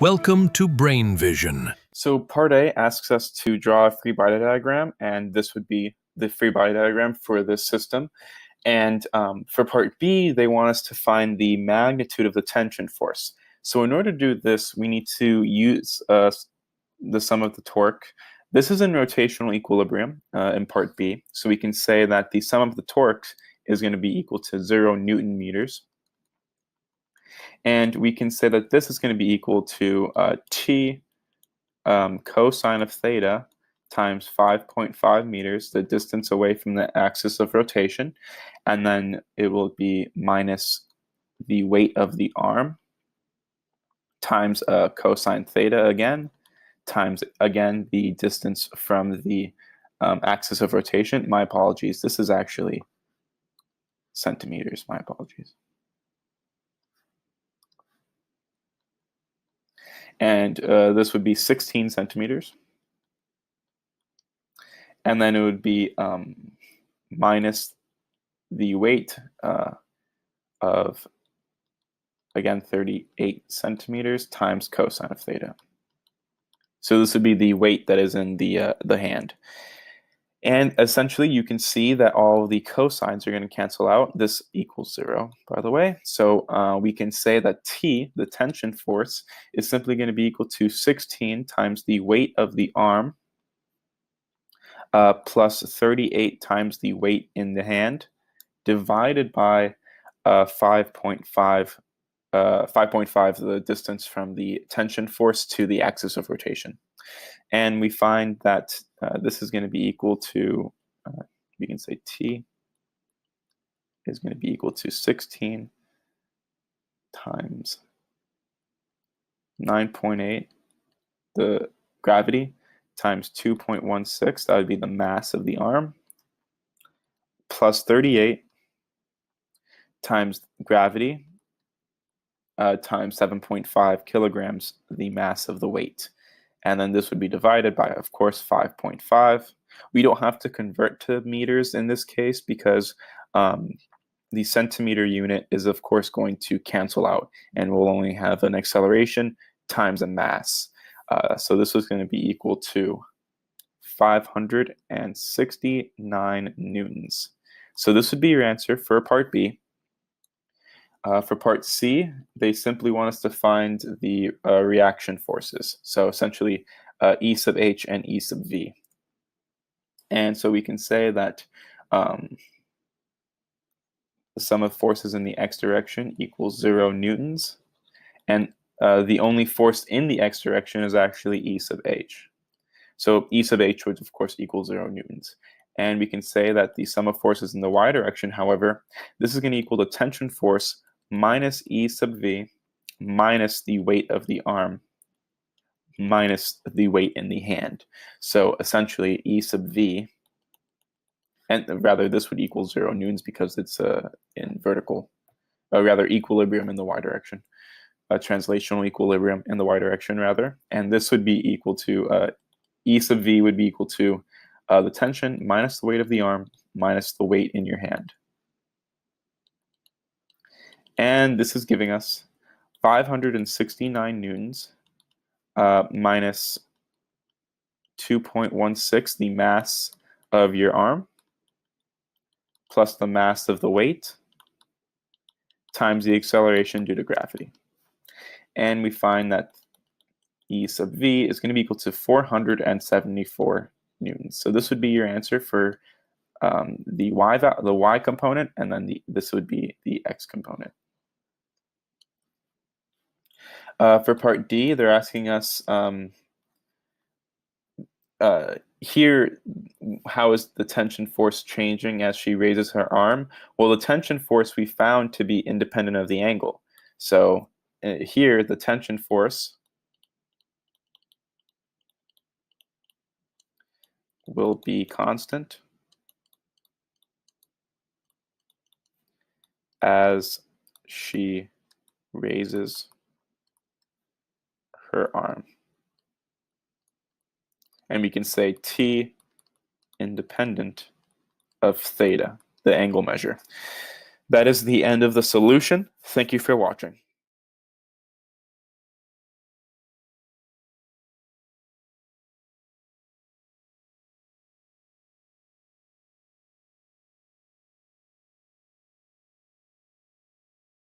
Welcome to Brain Vision. So part A asks us to draw a free body diagram, and this would be the free body diagram for this system. And for part B, they want us to find the magnitude of the tension force. So in order to do this, we need to use the sum of the torque. This is in rotational equilibrium in part B. So we can say that the sum of the torques is going to be equal to 0 Newton meters. And we can say that this is going to be equal to T cosine of theta times 5.5 meters, the distance away from the axis of rotation, and then it will be minus the weight of the arm times cosine theta again, times again the distance from the axis of rotation. My apologies, this is actually centimeters, my apologies. And this would be 16 centimeters. And then it would be minus the weight of, again, 38 centimeters times cosine of theta. So this would be the weight that is in the hand. And essentially, you can see that all the cosines are going to cancel out. This equals 0, by the way. So we can say that T, the tension force, is simply going to be equal to 16 times the weight of the arm plus 38 times the weight in the hand, divided by 5.5, the distance from the tension force to the axis of rotation. And we find that this is going to be equal to, we can say T is going to be equal to 16 times 9.8, the gravity, times 2.16, that would be the mass of the arm, plus 38 times gravity, times 7.5 kilograms, the mass of the weight. And then this would be divided by, of course, 5.5. We don't have to convert to meters in this case because the centimeter unit is, of course, going to cancel out, and we'll only have an acceleration times a mass. So this was going to be equal to 569 newtons. So this would be your answer for part B. For part C, they simply want us to find the reaction forces. So essentially E sub H and E sub V. And so we can say that the sum of forces in the x direction equals 0 newtons. And the only force in the x direction is actually E sub H. So E sub H would, of course, equal 0 newtons. And we can say that the sum of forces in the y direction, however, this is going to equal the tension force minus E sub V minus the weight of the arm minus the weight in the hand. So essentially E sub V, and rather this would equal 0 newtons because it's in vertical, rather equilibrium in the y direction, translational equilibrium in the y direction rather. And this would be equal to, E sub V would be equal to the tension minus the weight of the arm minus the weight in your hand. And this is giving us 569 newtons minus 2.16, the mass of your arm, plus the mass of the weight, times the acceleration due to gravity. And we find that E sub V is going to be equal to 474 newtons. So this would be your answer for the y component, and then this would be the x component. For part D, they're asking us here, how is the tension force changing as she raises her arm? Well, the tension force we found to be independent of the angle. So here, the tension force will be constant as she raises her arm. And we can say T independent of theta, the angle measure. That is the end of the solution. Thank you for watching.